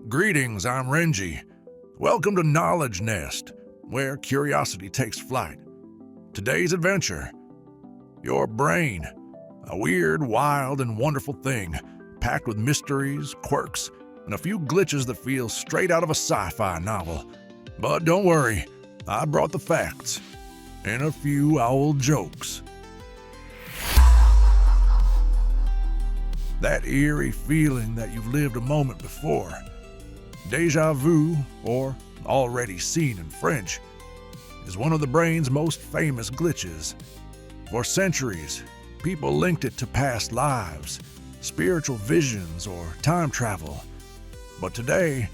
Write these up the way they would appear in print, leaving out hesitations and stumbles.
Greetings, I'm Renji. Welcome to Knowledge Nest, where curiosity takes flight. Today's adventure: your brain, a weird, wild, and wonderful thing, packed with mysteries, quirks, and a few glitches that feel straight out of a sci-fi novel. But don't worry, I brought the facts and a few owl jokes. That eerie feeling that you've lived a moment before. Déjà vu, or already seen in French, is one of the brain's most famous glitches. For centuries, people linked it to past lives, spiritual visions, or time travel. But today,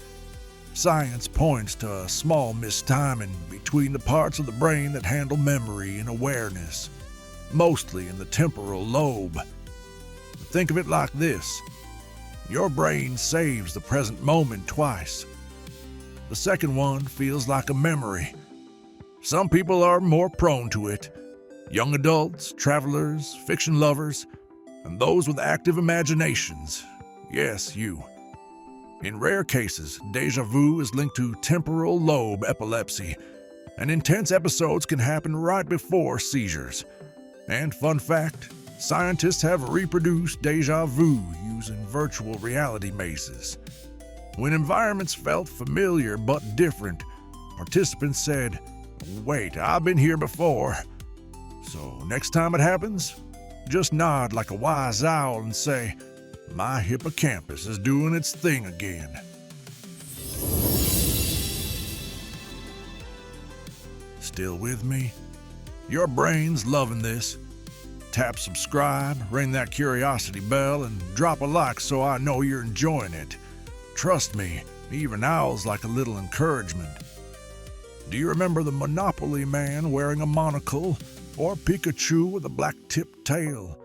science points to a small mistiming between the parts of the brain that handle memory and awareness, mostly in the temporal lobe. Think of it like this: your brain saves the present moment twice. The second one feels like a memory. Some people are more prone to it: young adults, travelers, fiction lovers, and those with active imaginations. Yes, you. In rare cases, déjà vu is linked to temporal lobe epilepsy, and intense episodes can happen right before seizures. And fun fact, scientists have reproduced déjà vu using virtual reality mazes. When environments felt familiar but different, participants said, "Wait, I've been here before." So next time it happens, just nod like a wise owl and say, "My hippocampus is doing its thing again." Still with me? Your brain's loving this. Tap subscribe, ring that curiosity bell, and drop a like so I know you're enjoying it. Trust me, even owls like a little encouragement. Do you remember the Monopoly man wearing a monocle, or Pikachu with a black-tipped tail?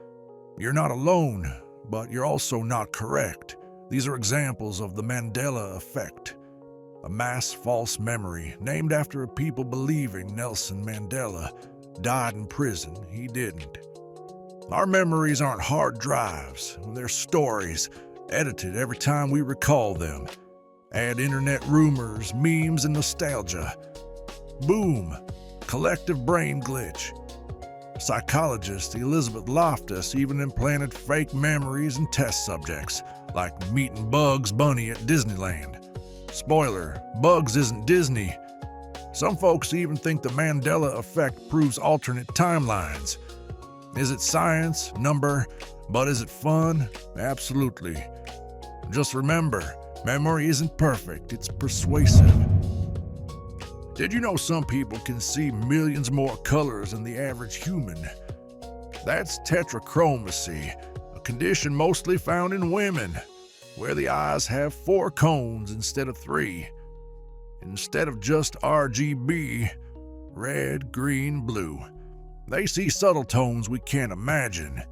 You're not alone, but you're also not correct. These are examples of the Mandela Effect, a mass false memory named after people believing Nelson Mandela died in prison. He didn't. Our memories aren't hard drives, they're stories, edited every time we recall them. Add internet rumors, memes, and nostalgia. Boom! Collective brain glitch. Psychologist Elizabeth Loftus even implanted fake memories in test subjects, like meeting Bugs Bunny at Disneyland. Spoiler, Bugs isn't Disney. Some folks even think the Mandela Effect proves alternate timelines. Is it science, number, but is it fun? Absolutely. Just remember, memory isn't perfect, it's persuasive. Did you know some people can see millions more colors than the average human? That's tetrachromacy, a condition mostly found in women, where the eyes have 4 cones instead of 3. Instead of just RGB, red, green, blue. They see subtle tones we can't imagine.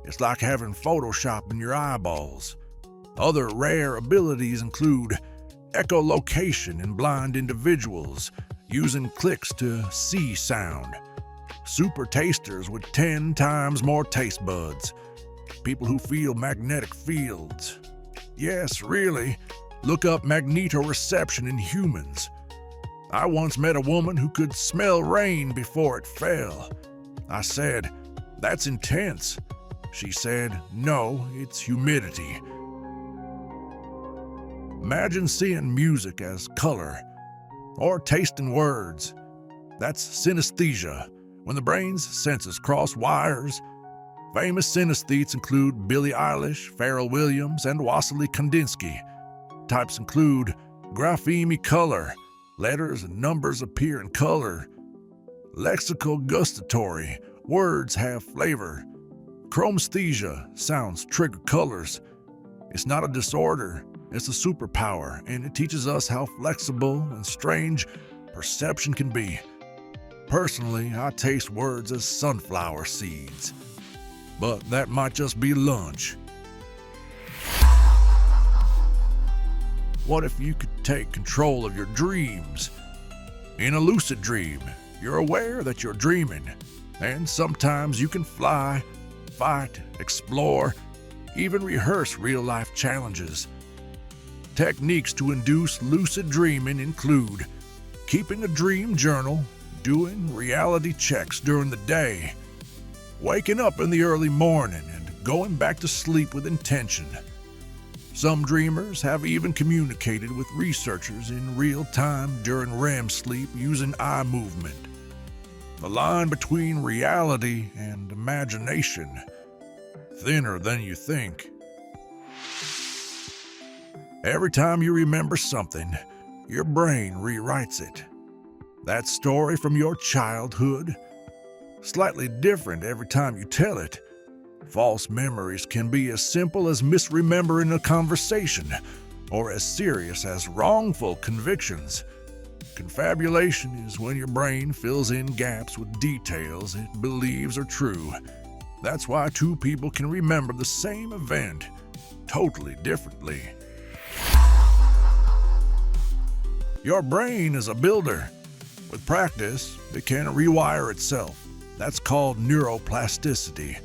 It's like having Photoshop in your eyeballs. Other rare abilities include echolocation in blind individuals, using clicks to see sound. Super tasters with 10 times more taste buds. People who feel magnetic fields. Yes, really, look up magnetoreception in humans. I once met a woman who could smell rain before it fell. I said, "That's intense." She said, "No, it's humidity." Imagine seeing music as color, or tasting words. That's synesthesia, when the brain's senses cross wires. Famous synesthetes include Billie Eilish, Pharrell Williams, and Wassily Kandinsky. Types include grapheme color, letters and numbers appear in color. Lexical gustatory, words have flavor. Chromesthesia, sounds trigger colors. It's not a disorder, it's a superpower, and it teaches us how flexible and strange perception can be. Personally, I taste words as sunflower seeds, but that might just be lunch. What if you could take control of your dreams? In a lucid dream, you're aware that you're dreaming, and sometimes you can fly, fight, explore, even rehearse real-life challenges. Techniques to induce lucid dreaming include keeping a dream journal, doing reality checks during the day, waking up in the early morning, and going back to sleep with intention. Some dreamers have even communicated with researchers in real time during REM sleep using eye movement. The line between reality and imagination, thinner than you think. Every time you remember something, your brain rewrites it. That story from your childhood, slightly different every time you tell it. False memories can be as simple as misremembering a conversation, or as serious as wrongful convictions. Confabulation is when your brain fills in gaps with details it believes are true. That's why two people can remember the same event totally differently. Your brain is a builder. With practice, it can rewire itself. That's called neuroplasticity.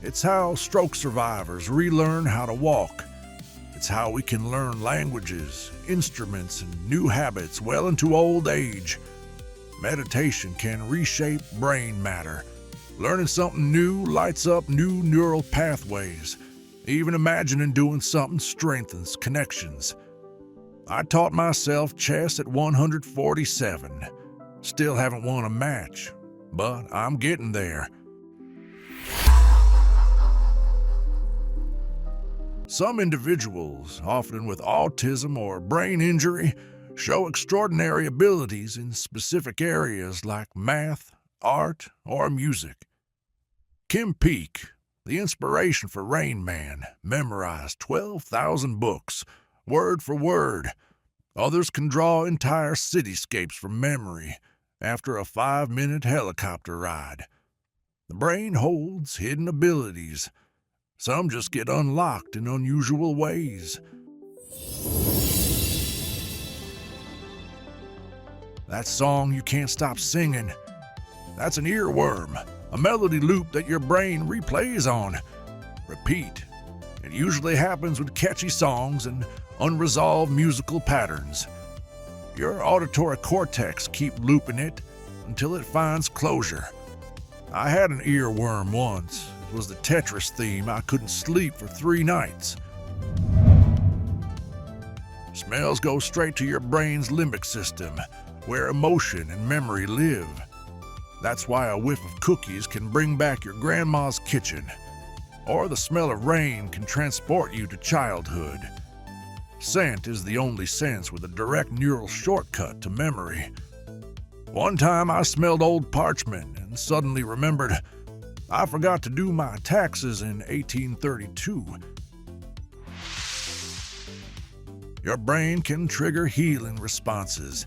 It's how stroke survivors relearn how to walk. It's how we can learn languages, instruments, and new habits well into old age. Meditation can reshape brain matter. Learning something new lights up new neural pathways. Even imagining doing something strengthens connections. I taught myself chess at 147. Still haven't won a match, but I'm getting there. Some individuals, often with autism or brain injury, show extraordinary abilities in specific areas like math, art, or music. Kim Peek, the inspiration for Rain Man, memorized 12,000 books, word for word. Others can draw entire cityscapes from memory after a 5-minute helicopter ride. The brain holds hidden abilities. Some just get unlocked in unusual ways. That song you can't stop singing, that's an earworm, a melody loop that your brain replays on. Repeat. It usually happens with catchy songs and unresolved musical patterns. Your auditory cortex keeps looping it until it finds closure. I had an earworm once. It was the Tetris theme. I couldn't sleep for 3 nights. Smells go straight to your brain's limbic system, where emotion and memory live. That's why a whiff of cookies can bring back your grandma's kitchen, or the smell of rain can transport you to childhood. Scent is the only sense with a direct neural shortcut to memory. One time I smelled old parchment and suddenly remembered I forgot to do my taxes in 1832. Your brain can trigger healing responses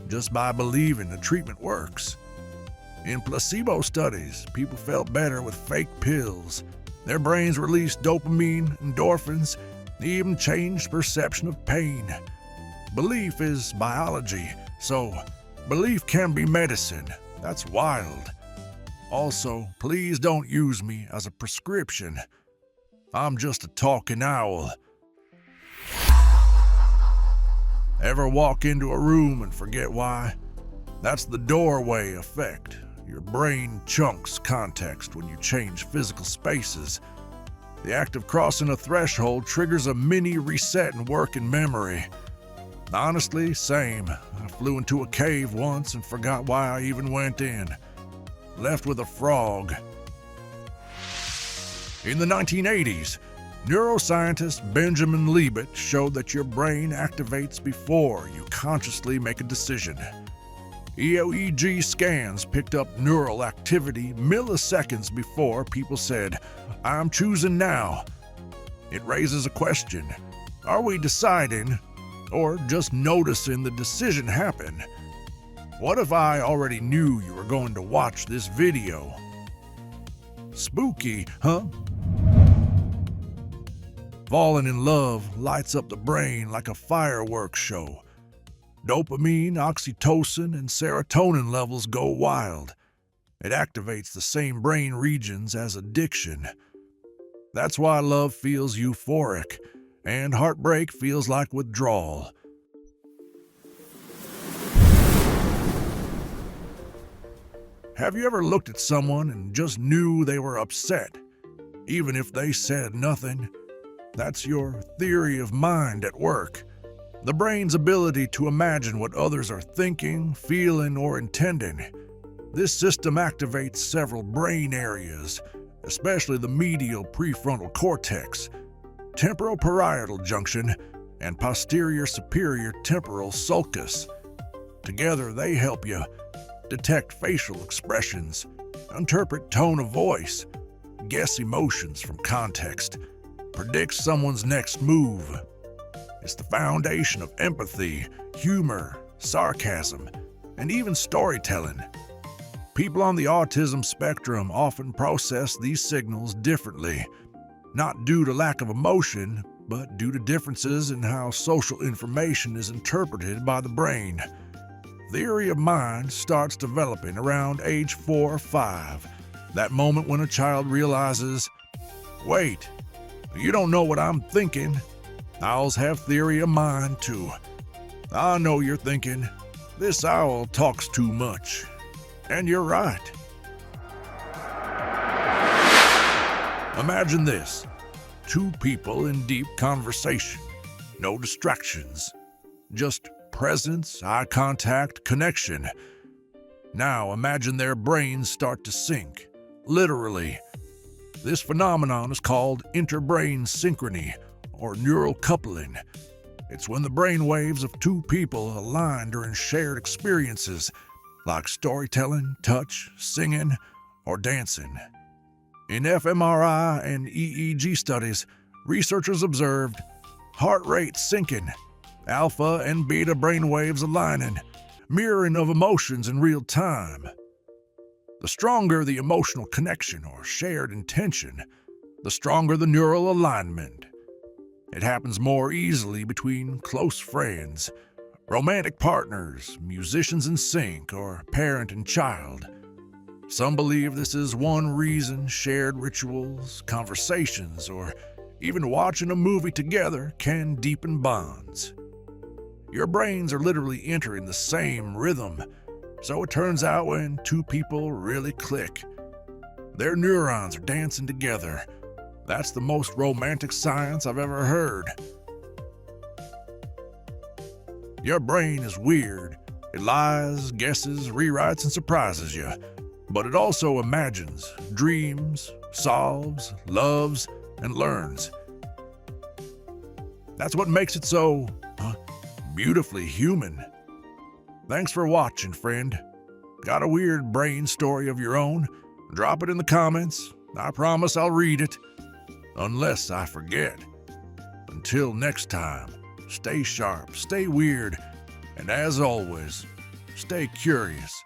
just by believing the treatment works. In placebo studies, people felt better with fake pills. Their brains released dopamine, endorphins, even changed perception of pain. Belief is biology, so belief can be medicine. That's wild. Also, please don't use me as a prescription. I'm just a talking owl. Ever walk into a room and forget why? That's the doorway effect. Your brain chunks context when you change physical spaces. The act of crossing a threshold triggers a mini reset in working memory. Honestly, same. I flew into a cave once and forgot why I even went in. Left with a frog. In the 1980s, neuroscientist Benjamin Libet showed that your brain activates before you consciously make a decision. EEG scans picked up neural activity milliseconds before people said, "I'm choosing now." It raises a question. Are we deciding or just noticing the decision happen? What if I already knew you were going to watch this video? Spooky, huh? Falling in love lights up the brain like a fireworks show. Dopamine, oxytocin, and serotonin levels go wild. It activates the same brain regions as addiction. That's why love feels euphoric. and heartbreak feels like withdrawal. Have you ever looked at someone and just knew they were upset, even if they said nothing? That's your theory of mind at work. The brain's ability to imagine what others are thinking, feeling, or intending. This system activates several brain areas, especially the medial prefrontal cortex, temporal parietal junction, and posterior superior temporal sulcus. Together, they help you detect facial expressions, interpret tone of voice, guess emotions from context, predict someone's next move. It's the foundation of empathy, humor, sarcasm, and even storytelling. People on the autism spectrum often process these signals differently, not due to lack of emotion, but due to differences in how social information is interpreted by the brain. Theory of mind starts developing around age 4 or 5, that moment when a child realizes, wait, you don't know what I'm thinking. Owls have theory of mind too. I know you're thinking, this owl talks too much. And you're right. Imagine this, 2 people in deep conversation, no distractions, just presence, eye contact, connection. Now imagine their brains start to sync, literally. This phenomenon is called interbrain synchrony, or neural coupling. It's when the brain waves of 2 people align during shared experiences, like storytelling, touch, singing, or dancing. In fMRI and EEG studies, researchers observed heart rate syncing, alpha and beta brainwaves aligning, mirroring of emotions in real time. The stronger the emotional connection or shared intention, the stronger the neural alignment. It happens more easily between close friends, romantic partners, musicians in sync, or parent and child. Some believe this is one reason shared rituals, conversations, or even watching a movie together can deepen bonds. Your brains are literally entering the same rhythm, so it turns out when 2 people really click, their neurons are dancing together. That's the most romantic science I've ever heard. Your brain is weird. It lies, guesses, rewrites, and surprises you. But it also imagines, dreams, solves, loves, and learns. That's what makes it so beautifully human. Thanks for watching, friend. Got a weird brain story of your own? Drop it in the comments. I promise I'll read it. Unless I forget. Until next time, stay sharp, stay weird, and as always, stay curious.